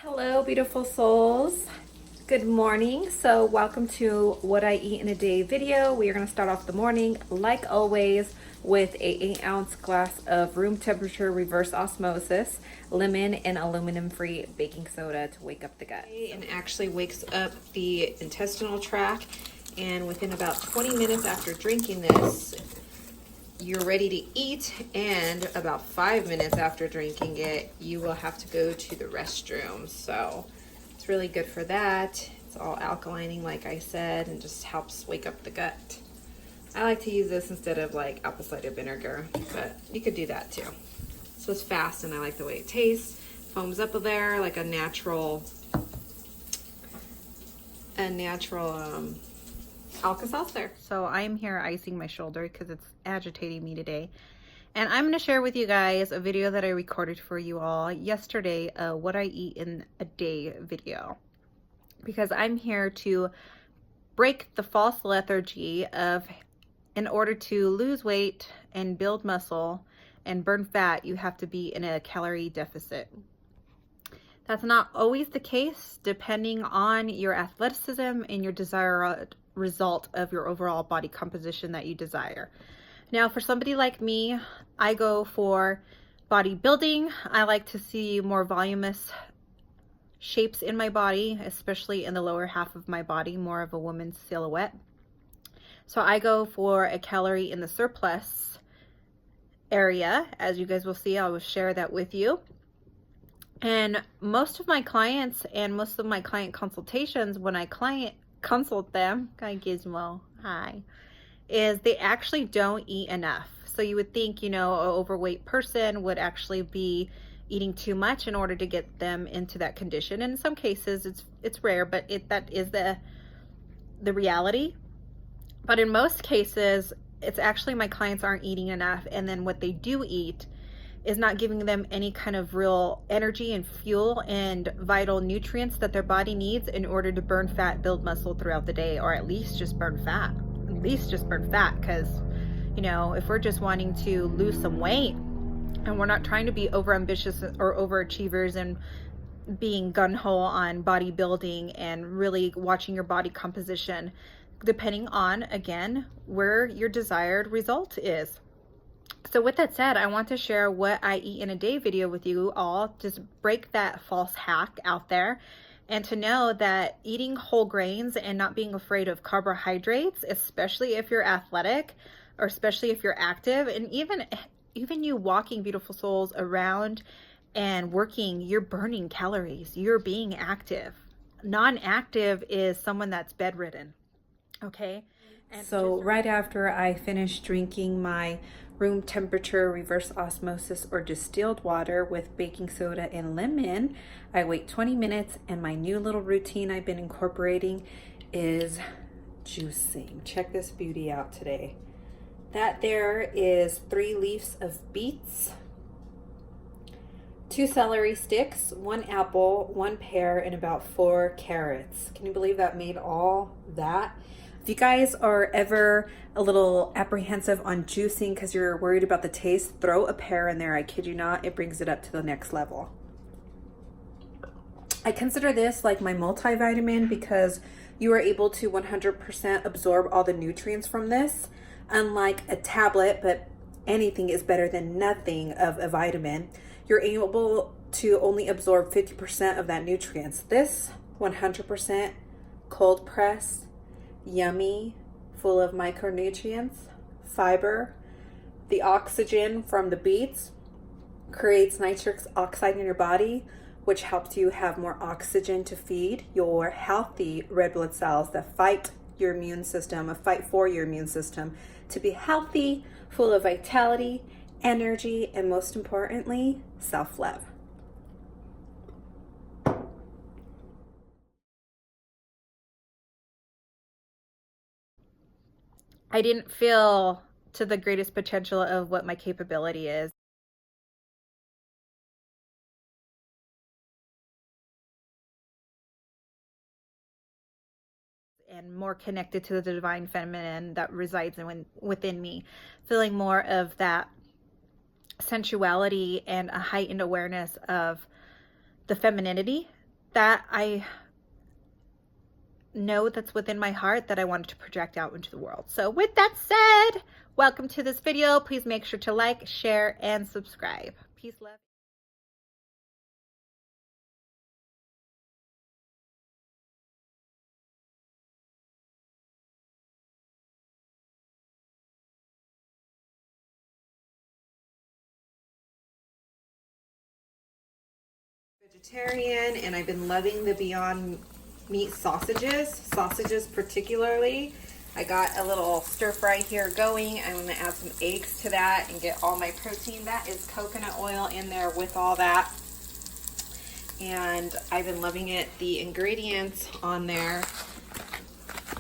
Hello, beautiful souls. Good morning. So welcome to What I Eat in a Day video. We are going to start off the morning, like always, with a 8-ounce glass of room temperature reverse osmosis, lemon, and aluminum-free baking soda to wake up the gut. And actually wakes up the intestinal tract. And within about 20 minutes after drinking this, you're ready to eat, and about 5 minutes after drinking it, you will have to go to the restroom. So it's really good for that. It's all alkalining, like I said, and just helps wake up the gut. I like to use this instead of like apple cider vinegar, but you could do that too. So it's fast, and I like the way it tastes. Foams up there like a natural Alka-Seltzer. So I'm here icing my shoulder because it's agitating me today. And I'm going to share with you guys a video that I recorded for you all yesterday, what I eat in a day video. Because I'm here to break the false lethargy of, in order to lose weight and build muscle and burn fat, you have to be in a calorie deficit. That's not always the case, depending on your athleticism and your desired result of your overall body composition that you desire. Now, for somebody like me, I go for bodybuilding. I like to see more voluminous shapes in my body, especially in the lower half of my body, more of a woman's silhouette. So I go for a calorie in the surplus area. As you guys will see, I will share that with you. And most of my clients and most of my client consultations, when I consult them, hi Gizmo, hi, is they actually don't eat enough. So you would think, you know, an overweight person would actually be eating too much in order to get them into that condition. And in some cases, it's rare, but that is the reality. But in most cases, it's actually my clients aren't eating enough, and then what they do eat is not giving them any kind of real energy and fuel and vital nutrients that their body needs in order to burn fat, build muscle throughout the day, or at least just burn fat. At least just burn fat, because, you know, if we're just wanting to lose some weight and we're not trying to be over ambitious or overachievers and being gun-ho on bodybuilding and really watching your body composition, depending on, again, where your desired result is. So with that said, I want to share what I eat in a day video with you all, just break that false hack out there, and to know that eating whole grains and not being afraid of carbohydrates, especially if you're athletic or especially if you're active, and even you walking, beautiful souls, around and working, you're burning calories, you're being active. Non-active is someone that's bedridden, okay? And so right after I finished drinking my room temperature reverse osmosis or distilled water with baking soda and lemon, I wait 20 minutes, and my new little routine I've been incorporating is juicing. Check this beauty out today. That there is 3 leaves of beets, 2 celery sticks, 1 apple, 1 pear, and about 4 carrots. Can you believe that made all that? If you guys are ever a little apprehensive on juicing because you're worried about the taste, throw a pear in there. I kid you not, it brings it up to the next level. I consider this like my multivitamin because you are able to 100% absorb all the nutrients from this. Unlike a tablet, but anything is better than nothing of a vitamin, you're able to only absorb 50% of that nutrients. This 100% cold press, yummy, full of micronutrients, fiber. The oxygen from the beets creates nitric oxide in your body, which helps you have more oxygen to feed your healthy red blood cells that fight your immune system, fight for your immune system to be healthy, full of vitality, energy, and most importantly, self-love. I didn't feel to the greatest potential of what my capability is. And more connected to the divine feminine that resides within me, feeling more of that sensuality and a heightened awareness of the femininity that I know that's within my heart that I wanted to project out into the world. So with that said, welcome to this video. Please make sure to like, share, and subscribe. Peace, love. Vegetarian, and I've been loving the Beyond Meat sausages particularly. I got a little stir fry here going. I'm gonna add some eggs to that and get all my protein. That is coconut oil in there with all that. And I've been loving it. The ingredients on there,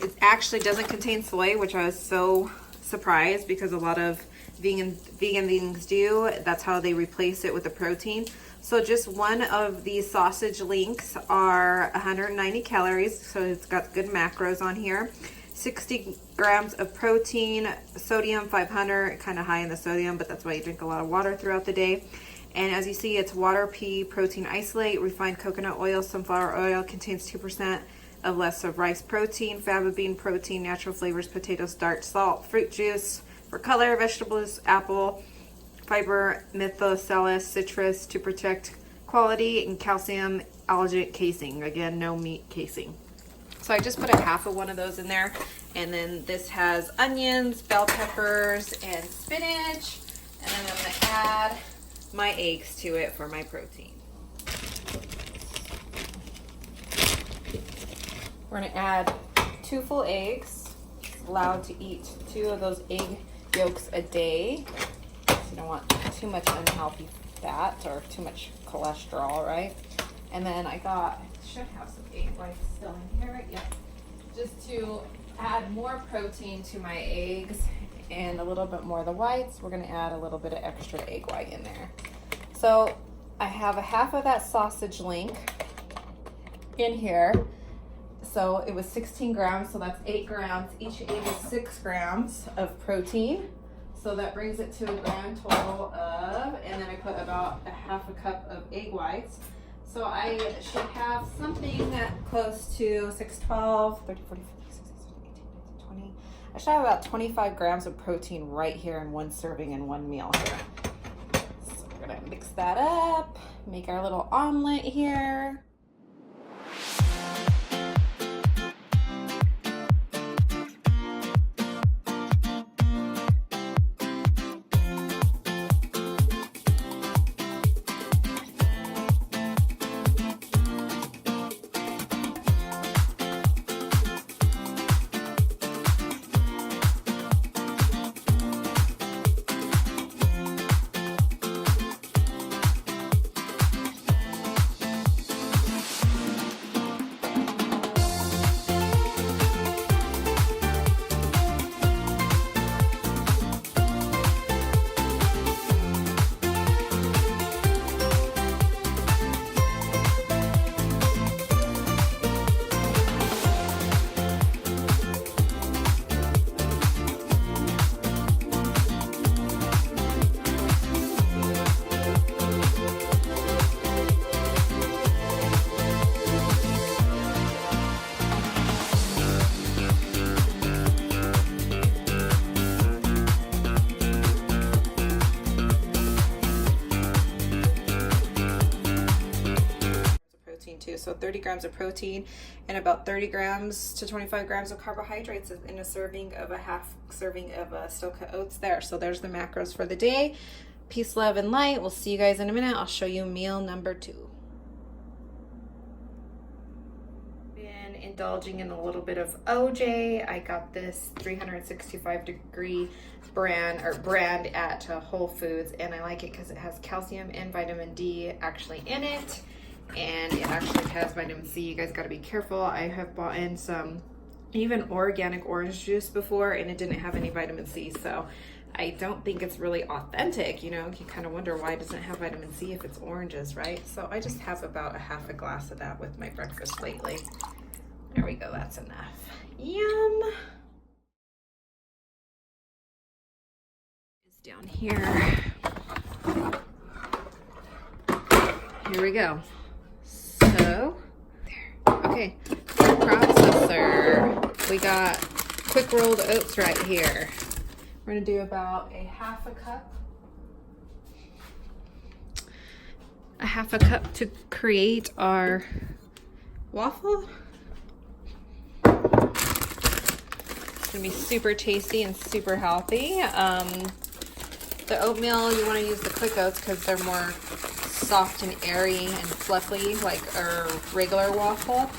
it actually doesn't contain soy, which I was so surprised because a lot of vegan things do. That's how they replace it with the protein. So just one of these sausage links are 190 calories, so it's got good macros on here. 60 grams of protein, sodium 500, kind of high in the sodium, but that's why you drink a lot of water throughout the day. And as you see, it's water, pea, protein isolate, refined coconut oil, sunflower oil, contains 2% of less of rice protein, fava bean protein, natural flavors, potato starch, salt, fruit juice for color, vegetables, apple, fiber, methocellus, citrus to protect quality, and calcium allergic casing. Again, no meat casing. So I just put a half of one of those in there. And then this has onions, bell peppers, and spinach. And then I'm gonna add my eggs to it for my protein. We're gonna add 2 full eggs. Allowed to eat 2 of those egg yolks a day. You don't want too much unhealthy fat or too much cholesterol, right? And then I should have some egg whites still in here, right? Yeah. Just to add more protein to my eggs and a little bit more of the whites, we're gonna add a little bit of extra egg white in there. So I have a half of that sausage link in here. So it was 16 grams, so that's 8 grams. Each egg is 6 grams of protein. So that brings it to a grand total of, and then I put about a half a cup of egg whites. So I should have something close to 6, 12, 30, 40, 50, 60, 70, 80, 90, 20. I should have about 25 grams of protein right here in one serving in one meal here. So we're gonna mix that up, make our little omelet here. So 30 grams of protein and about 30 grams to 25 grams of carbohydrates in a serving of a half serving of still-cut oats there. So there's the macros for the day. Peace, love, and light. We'll see you guys in a minute. I'll show you meal number 2. Been indulging in a little bit of OJ. I got this 365-degree brand at Whole Foods, and I like it because it has calcium and vitamin D actually in it. And it actually has vitamin C. You guys got to be careful. I have bought in some even organic orange juice before, and it didn't have any vitamin C, so I don't think it's really authentic. You know, you kind of wonder why it doesn't have vitamin C if it's oranges, right? So I just have about a half a glass of that with my breakfast lately. There we go, that's enough. Yum. It's down here. Here we go. So Okay, processor. We got quick rolled oats right here. We're gonna do about a half a cup to create our waffle. It's gonna be super tasty and super healthy. The oatmeal, you want to use the quick oats because they're more soft and airy and fluffy like a regular waffle.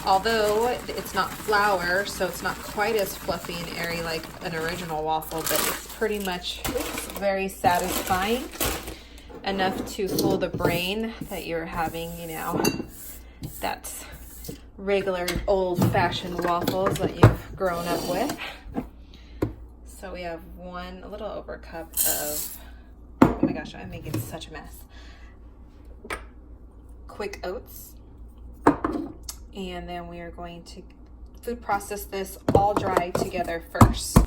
Although it's not flour, so it's not quite as fluffy and airy like an original waffle, but it's pretty much very satisfying. Enough to fool the brain that you're having, you know, that's regular old-fashioned waffles that you've grown up with. So we have a little over a cup of, oh my gosh, I'm making such a mess. Quick oats. And then we are going to food process this all dry together first.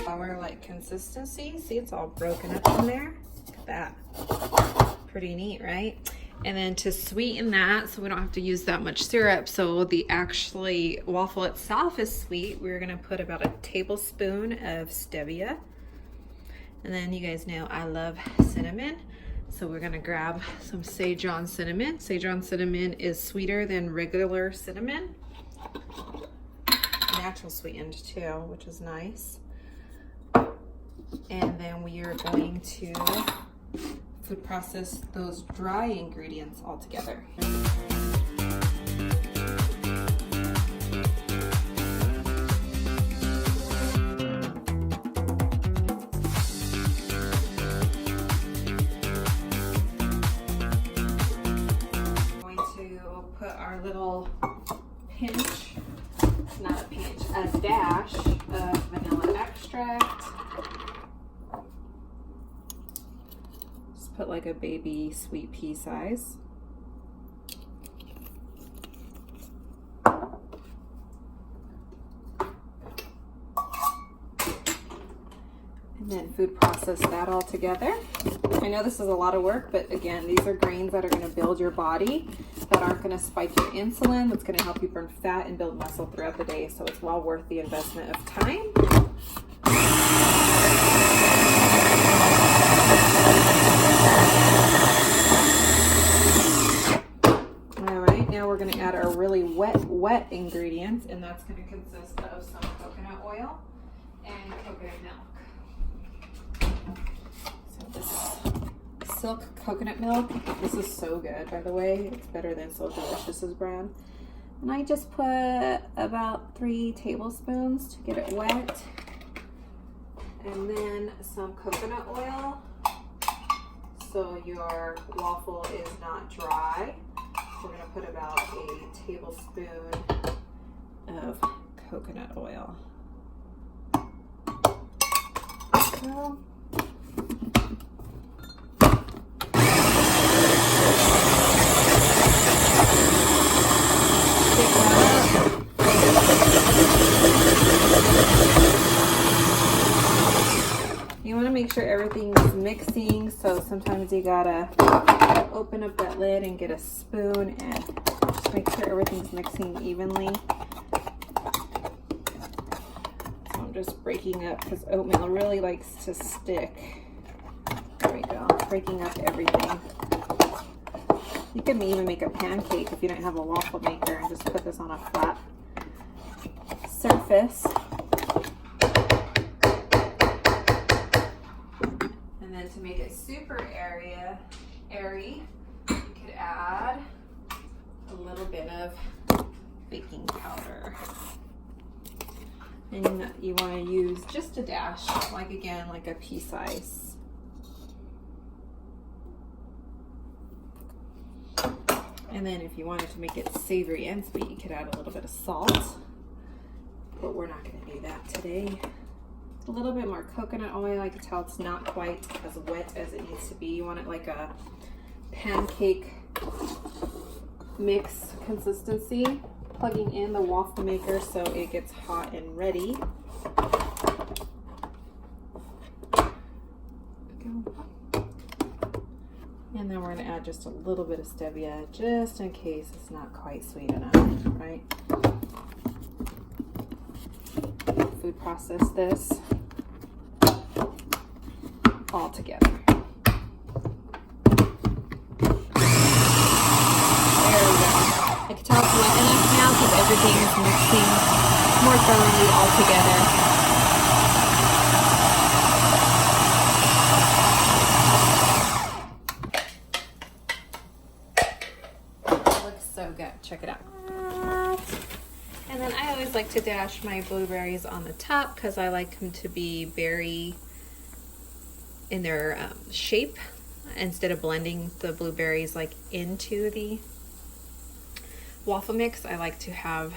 Flour-like consistency. See, it's all broken up in there. Look at that. Pretty neat, right? And then to sweeten that, so we don't have to use that much syrup, so the actually waffle itself is sweet, we're gonna put about a tablespoon of stevia. And then you guys know I love cinnamon, so we're gonna grab some Szechuan cinnamon. Szechuan cinnamon is sweeter than regular cinnamon. Natural sweetened too, which is nice. And then we are going to food process those dry ingredients all together. I'm going to put our little pinch, not a pinch, a dash of vanilla extract. Put like a baby sweet pea size. And then food process that all together. I know this is a lot of work, but again, these are grains that are going to build your body, that aren't going to spike your insulin, that's going to help you burn fat and build muscle throughout the day, so it's well worth the investment of time. Now we're going to add our really wet ingredients, and that's going to consist of some coconut oil and coconut milk. So this silk coconut milk, this is so good, by the way. It's better than So Delicious's brand. And I just put about 3 tablespoons to get it wet. And then some coconut oil, so your waffle is not dry. We're going to put about a tablespoon of coconut oil. So, you want to make sure everything's mixing, so sometimes you gotta open up that lid and get a spoon and just make sure everything's mixing evenly. So I'm just breaking up because oatmeal really likes to stick. There we go, breaking up everything. You can even make a pancake if you don't have a waffle maker and just put this on a flat surface. And then to make it super airy, you could add a little bit of baking powder. And you want to use just a dash, like again, like a pea size. And then if you wanted to make it savory and sweet, you could add a little bit of salt. But we're not going to do that today. A little bit more coconut oil. I can tell it's not quite as wet as it needs to be. You want it like a pancake mix consistency, plugging in the waffle maker so it gets hot and ready. And then we're going to add just a little bit of stevia just in case it's not quite sweet enough, right? Food process this all together. There we go. I can tell it's wet enough now because everything is mixing more thoroughly all together. So good. Check it out. And then I always like to dash my blueberries on the top because I like them to be very in their shape instead of blending the blueberries like into the waffle mix. I like to have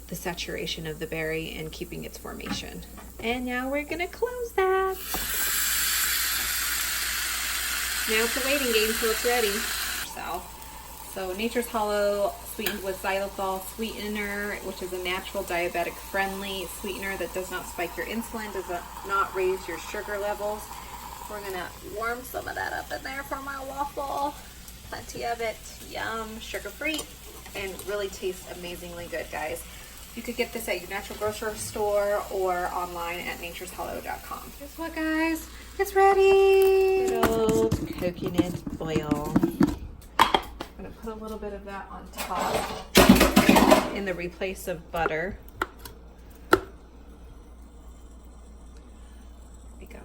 the saturation of the berry and keeping its formation. And now we're gonna close that. Now it's a waiting game till it's ready. So Nature's Hollow sweetened with xylitol sweetener, which is a natural diabetic friendly sweetener that does not spike your insulin, does not raise your sugar levels. We're gonna warm some of that up in there for my waffle. Plenty of it, yum, sugar free, and really tastes amazingly good, guys. You could get this at your natural grocery store or online at natureshollow.com. Guess what, guys? It's ready! Good old coconut oil. I'm going to put a little bit of that on top in the replace of butter. There we go.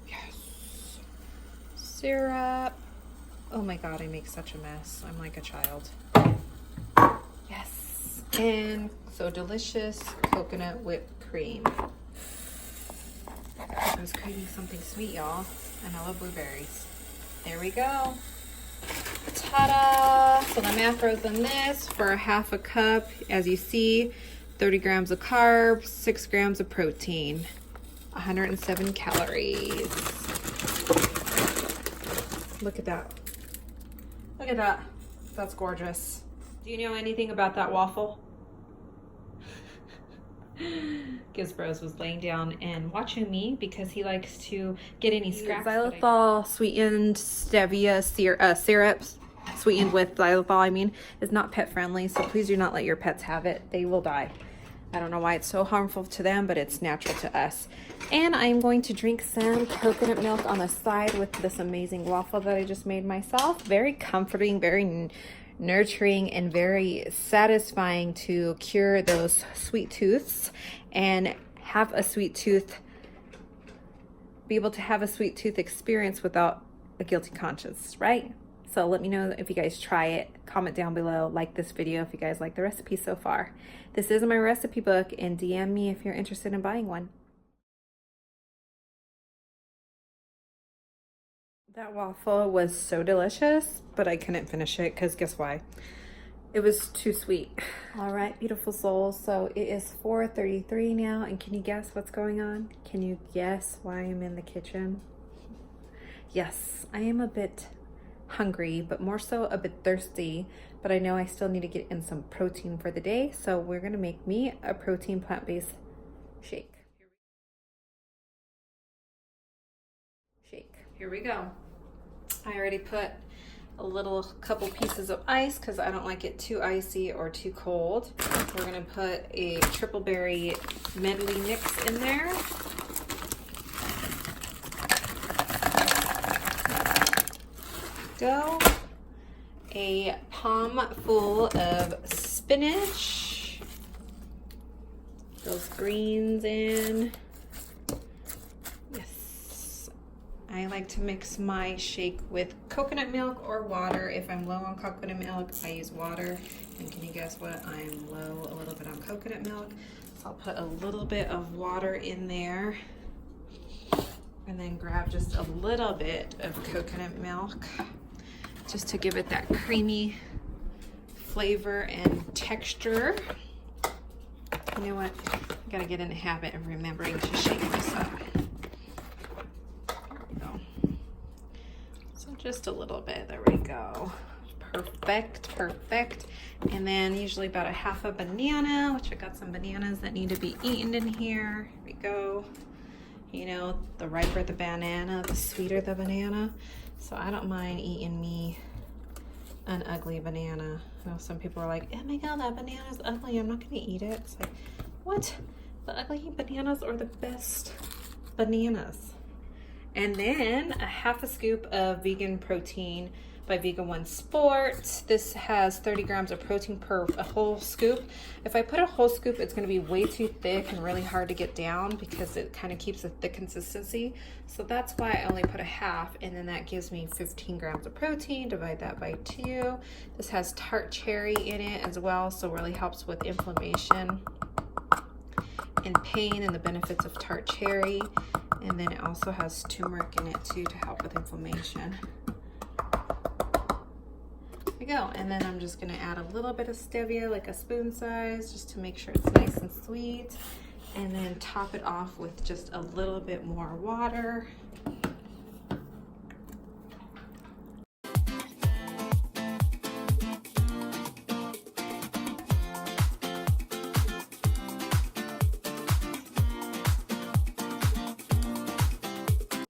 Yes. Syrup. Oh my God, I make such a mess. I'm like a child. Yes, and so delicious coconut whipped cream. I was craving something sweet, y'all, and I love blueberries. There we go. Ta-da! So the macros in this for a half a cup, as you see, 30 grams of carbs, 6 grams of protein, 107 calories. Look at that. Look at that. That's gorgeous. Do you know anything about that waffle? Gibbs Bros was laying down and watching me because he likes to get any scraps. Xylitol sweetened stevia syrups, sweetened with xylitol, I mean, is not pet friendly, so please do not let your pets have it. They will die. I don't know why it's so harmful to them, but it's natural to us. And I'm going to drink some coconut milk on the side with this amazing waffle that I just made myself. Very comforting, very nurturing, and very satisfying to cure those sweet tooths and have a sweet tooth, be able to have a sweet tooth experience without a guilty conscience, right? So let me know if you guys try it. Comment down below, like this video if you guys like the recipe so far. This is my recipe book, and DM me if you're interested in buying one. That waffle was so delicious, but I couldn't finish it because guess why? It was too sweet. All right, beautiful souls. So it is 4:33 now, and can you guess what's going on? Can you guess why I'm in the kitchen? Yes, I am a bit hungry, but more so a bit thirsty, but I know I still need to get in some protein for the day, so we're gonna make me a protein plant-based shake. Here we go. I already put a couple pieces of ice because I don't like it too icy or too cold. We're gonna put a triple berry medley mix in there. Go. A palm full of spinach. Those greens in. I like to mix my shake with coconut milk or water. If I'm low on coconut milk, I use water. And can you guess what? I'm low a little bit on coconut milk. So I'll put a little bit of water in there and then grab just a little bit of coconut milk just to give it that creamy flavor and texture. You know what? I gotta get in the habit of remembering to shake this up. There we go. So just a little bit. There we go. Perfect, perfect. And then usually about a half a banana, which I got some bananas that need to be eaten in here. Here we go. You know, the riper the banana, the sweeter the banana. So I don't mind eating me an ugly banana. I know some people are like, oh my god, that banana is ugly, I'm not gonna eat it. It's like, what? The ugly bananas are the best bananas. And then a half a scoop of vegan protein by Vegan One Sport. This has 30 grams of protein per a whole scoop. If I put a whole scoop, it's going to be way too thick and really hard to get down because it kind of keeps a thick consistency. So that's why I only put a half, and then that gives me 15 grams of protein. Divide that by 2. This has tart cherry in it as well, so it really helps with inflammation and pain and the benefits of tart cherry. And then it also has turmeric in it too to help with inflammation. We go. And then I'm just going to add a little bit of stevia, like a spoon size, just to make sure it's nice and sweet. And then top it off with just a little bit more water. You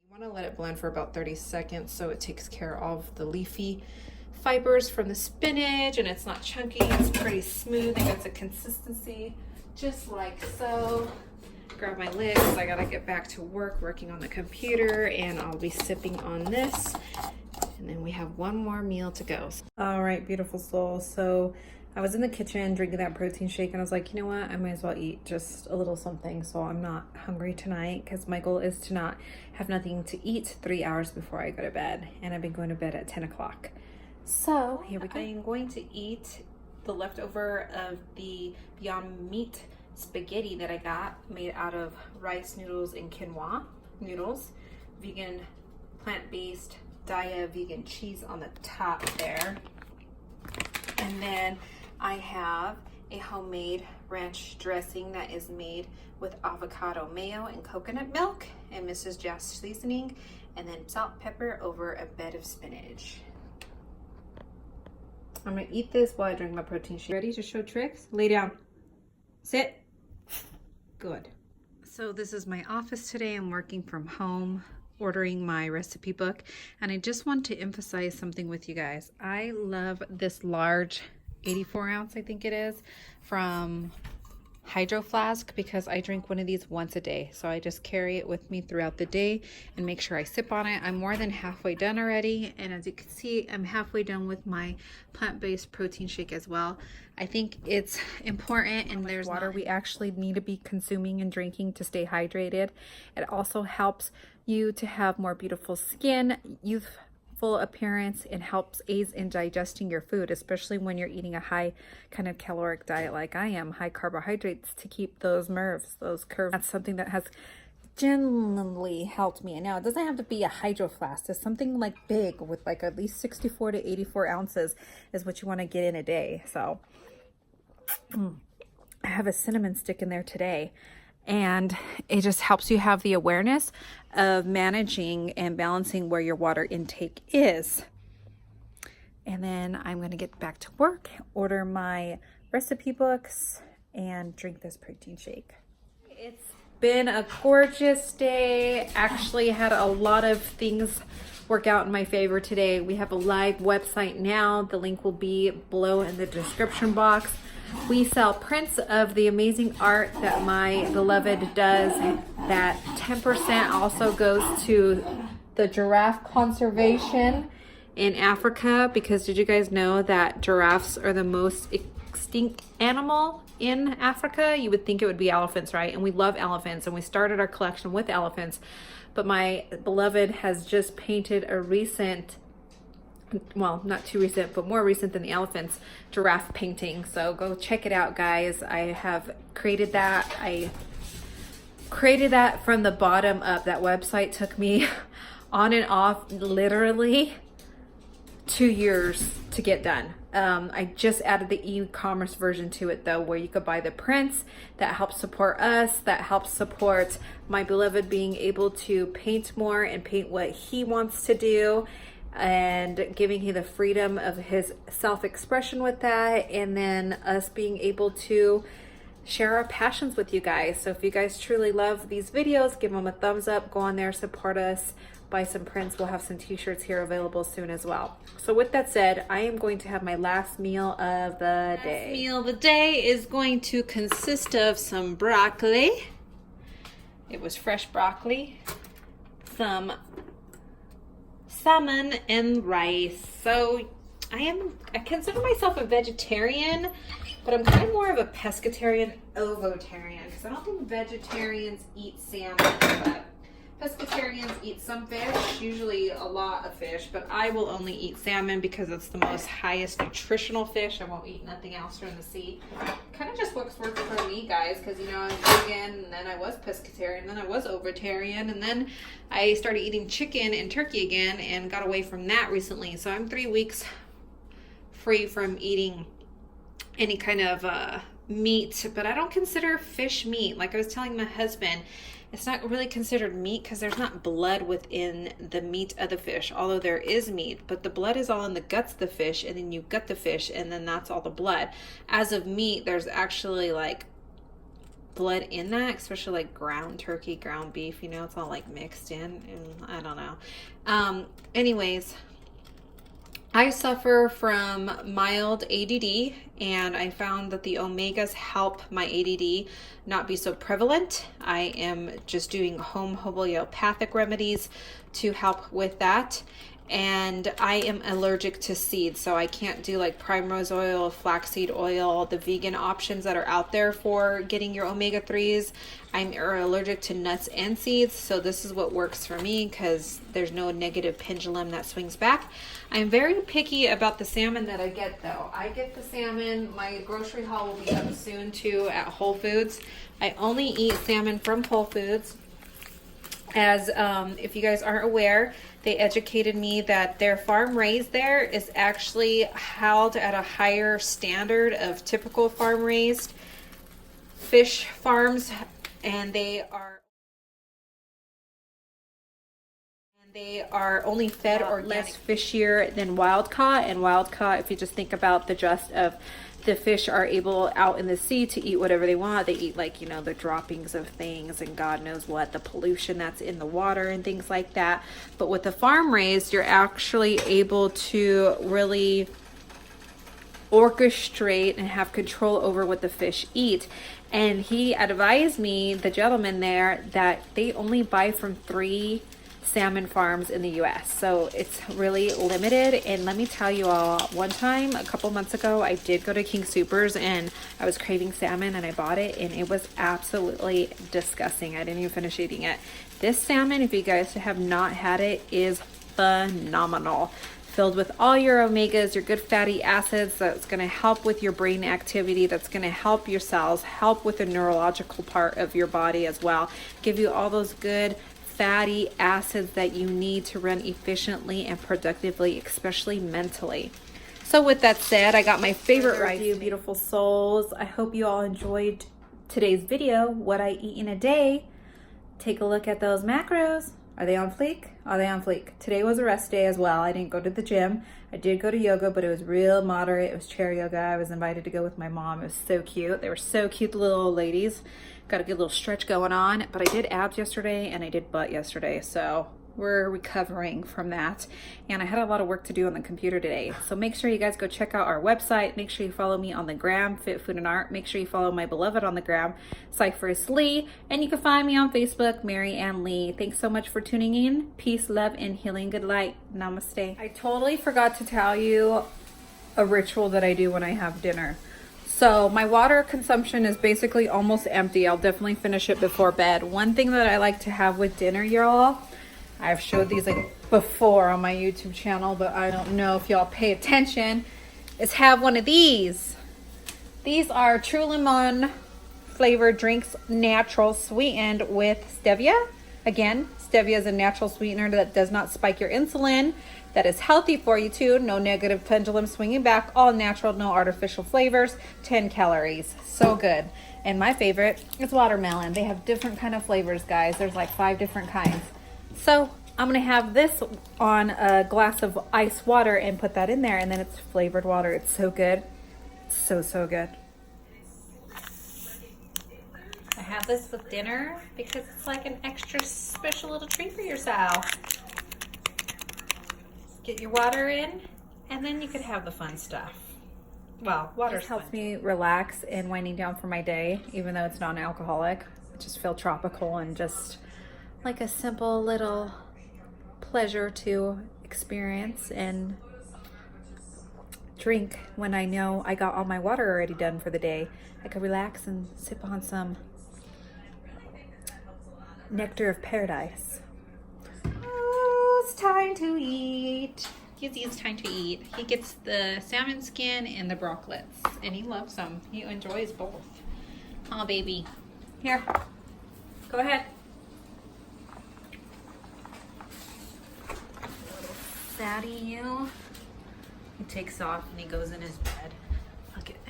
want to let it blend for about 30 seconds so it takes care of the leafy fibers from the spinach, and it's not chunky, it's pretty smooth, it gets a consistency just like so. Grab my lid because I gotta get back to work working on the computer, and I'll be sipping on this, and then we have one more meal to go. All right, beautiful soul. So I was in the kitchen drinking that protein shake, and I was like, you know what, I might as well eat just a little something so I'm not hungry tonight, because my goal is to not have nothing to eat 3 hours before I go to bed, and I've been going to bed at 10 o'clock. So here we go. I'm going to eat the leftover of the Beyond Meat spaghetti that I got, made out of rice noodles and quinoa noodles, vegan, plant-based, Daya vegan cheese on the top there. And then I have a homemade ranch dressing that is made with avocado mayo and coconut milk and Mrs. Jazz seasoning, and then salt, pepper over a bed of spinach. I'm gonna eat this while I drink my protein shake. Ready to show tricks? Lay down. Sit. Good. So this is my office today. I'm working from home, ordering my recipe book, and I just want to emphasize something with you guys. I love this large 84 ounce, I think it is, from Hydro Flask, because I drink one of these once a day. So I just carry it with me throughout the day and make sure I sip on it. I'm more than halfway done already, and as you can see, I'm halfway done with my plant-based protein shake as well. I think it's important, and there's water we actually need to be consuming and drinking to stay hydrated. It also helps you to have more beautiful skin, youthful appearance, and helps aids in digesting your food, especially when you're eating a high kind of caloric diet like I am, high carbohydrates, to keep those curves. That's something that has genuinely helped me. And now it doesn't have to be a Hydro Flask. It's something like big with like at least 64 to 84 ounces is what you want to get in a day. So I have a cinnamon stick in there today, and it just helps you have the awareness of managing and balancing where your water intake is. And then I'm going to get back to work, order my recipe books, and drink this protein shake. It's been a gorgeous day. Actually had a lot of things work out in my favor today. We have a live website now. The link will be below in the description box. We sell prints of the amazing art that my beloved does. That 10% also goes to the giraffe conservation in Africa, because did you guys know that giraffes are the most extinct animal in Africa? You would think it would be elephants, right? And we love elephants, and we started our collection with elephants, but my beloved has just painted a recent, well, not too recent, but more recent than the elephants, giraffe painting. So go check it out, guys. I have created that. I created that from the bottom up. That website took me on and off literally 2 years to get done. I just added the e-commerce version to it though, where you could buy the prints. That helps support us, that helps support my beloved being able to paint more and paint what he wants to do, and giving him the freedom of his self-expression with that, and then us being able to share our passions with you guys. So if you guys truly love these videos, give them a thumbs up, go on there, support us, buy some prints. We'll have some t-shirts here available soon as well. So with that said, I am going to have my last meal of the day. Last meal of the day is going to consist of some broccoli. It was fresh broccoli, some salmon, and rice. So I consider myself a vegetarian, but I'm kind of more of a pescatarian, ovotarian, because I don't think vegetarians eat salmon, but pescatarians eat some fish, usually a lot of fish, but I will only eat salmon because it's the most highest nutritional fish. I won't eat nothing else from the sea. Kind of just works for me, guys, because, you know, I was vegan, and then I was pescatarian, and then I was ovotarian, and then I started eating chicken and turkey again and got away from that recently. So I'm 3 weeks free from eating any kind of meat, but I don't consider fish meat. Like I was telling my husband, it's not really considered meat because there's not blood within the meat of the fish, although there is meat, but the blood is all in the guts of the fish, and then you gut the fish, and then that's all the blood. As of meat, there's actually like blood in that, especially like ground turkey, ground beef, you know, it's all like mixed in, and I don't know. Anyways, I suffer from mild ADD, and I found that the omegas help my ADD not be so prevalent. I am just doing home homeopathic remedies to help with that. And I am allergic to seeds, so I can't do like primrose oil, flaxseed oil, the vegan options that are out there for getting your omega-3s. I'm allergic to nuts and seeds, so this is what works for me because there's no negative pendulum that swings back. I'm very picky about the salmon that I get though. I get the salmon, my grocery haul will be up soon too at Whole Foods. I only eat salmon from Whole Foods. As if you guys aren't aware, they educated me that their farm raised there is actually held at a higher standard of typical farm raised fish farms, and they are only fed or less fishier than wild caught. And wild caught, if you just think about the gist of the fish, are able out in the sea to eat whatever they want. They eat, like, you know, the droppings of things and God knows what, the pollution that's in the water and things like that. But with the farm raised, you're actually able to really orchestrate and have control over what the fish eat. And he advised me, the gentleman there, that they only buy from 3 salmon farms in the US, so it's really limited. And let me tell you all, one time a couple months ago, I did go to King Soopers and I was craving salmon, and I bought it, and it was absolutely disgusting. I didn't even finish eating it. This salmon, if you guys have not had it, is phenomenal. Filled with all your omegas, your good fatty acids, that's going to help with your brain activity, that's going to help your cells, help with the neurological part of your body as well, give you all those good fatty acids that you need to run efficiently and productively, especially mentally. So with that said, I got my favorite rice. You beautiful souls, I hope you all enjoyed today's video, what I eat in a day. Take a look at those macros. Are they on fleek? Are they on fleek? Today was a rest day as well. I didn't go to the gym. I did go to yoga, but it was real moderate. It was chair yoga. I was invited to go with my mom. It was so cute. They were so cute, the little old ladies. Got a good little stretch going on. But I did abs yesterday and I did butt yesterday. So we're recovering from that. And I had a lot of work to do on the computer today. So make sure you guys go check out our website. Make sure you follow me on the gram, Fit Food and Art. Make sure you follow my beloved on the gram, Cypherus Lee. And you can find me on Facebook, Mary Ann Lee. Thanks so much for tuning in. Peace, love, and healing. Good light. Namaste. I totally forgot to tell you a ritual that I do when I have dinner. So my water consumption is basically almost empty. I'll definitely finish it before bed. One thing that I like to have with dinner, y'all, I've showed these like before on my YouTube channel, but I don't know if y'all pay attention, is have one of these. These are True Lemon flavored drinks, natural, sweetened with stevia. Again, Stevia is a natural sweetener that does not spike your insulin, that is healthy for you too. No negative pendulum swinging back, all natural, no artificial flavors, 10 calories. So good. And my favorite is watermelon. They have different kind of flavors, guys. There's like 5 different kinds. So I'm gonna have this on a glass of ice water and put that in there, and then it's flavored water. It's so good. So, so good. I have this with dinner because it's like an extra special little treat for yourself. Get your water in, and then you could have the fun stuff. Well, water helps me relax and winding down for my day, even though it's non-alcoholic. I just feel tropical and just like a simple little pleasure to experience and drink when I know I got all my water already done for the day. I could relax and sip on some nectar of paradise. Oh, it's time to eat. It's time to eat. He gets the salmon skin and the brocklets, and he loves them. He enjoys both. Oh, baby. Here. Go ahead. Little fatty you. He takes off and he goes in his bed. Look at it.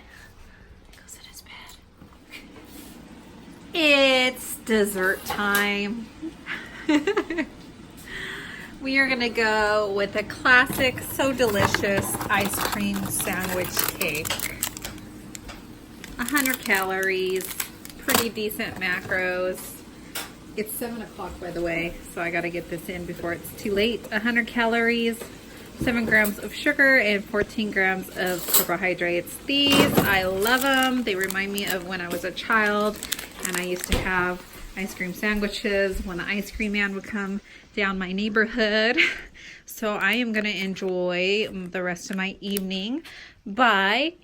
He goes in his bed. It's dessert time. We are gonna go with a classic, so delicious ice cream sandwich cake. 100 calories, pretty decent macros. It's 7 o'clock, by the way, so I gotta get this in before it's too late. 100 calories, 7 grams of sugar, and 14 grams of carbohydrates. These, I love them. They remind me of when I was a child and I used to have ice cream sandwiches when the ice cream man would come down my neighborhood. So I am gonna enjoy the rest of my evening by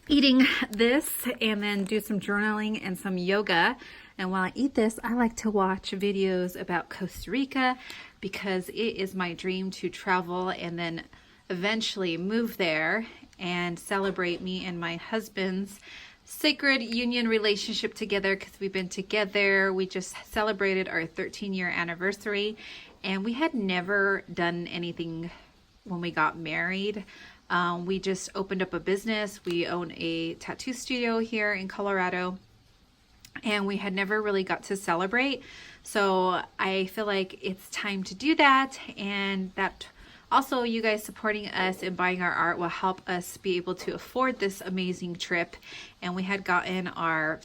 eating this and then do some journaling and some yoga. And while I eat this, I like to watch videos about Costa Rica because it is my dream to travel and then eventually move there and celebrate me and my husband's sacred union relationship together, because we've been together. We just celebrated our 13-year anniversary, and we had never done anything when we got married. We just opened up a business. We own a tattoo studio here in Colorado, and we had never really got to celebrate. So I feel like it's time to do that, and that also, you guys supporting us and buying our art will help us be able to afford this amazing trip. And we had gotten our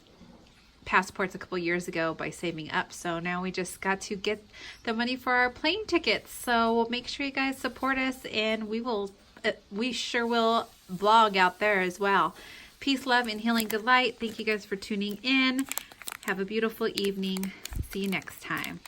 passports a couple years ago by saving up. So now we just got to get the money for our plane tickets. So make sure you guys support us, and we sure will vlog out there as well. Peace, love, and healing good light. Thank you guys for tuning in. Have a beautiful evening. See you next time.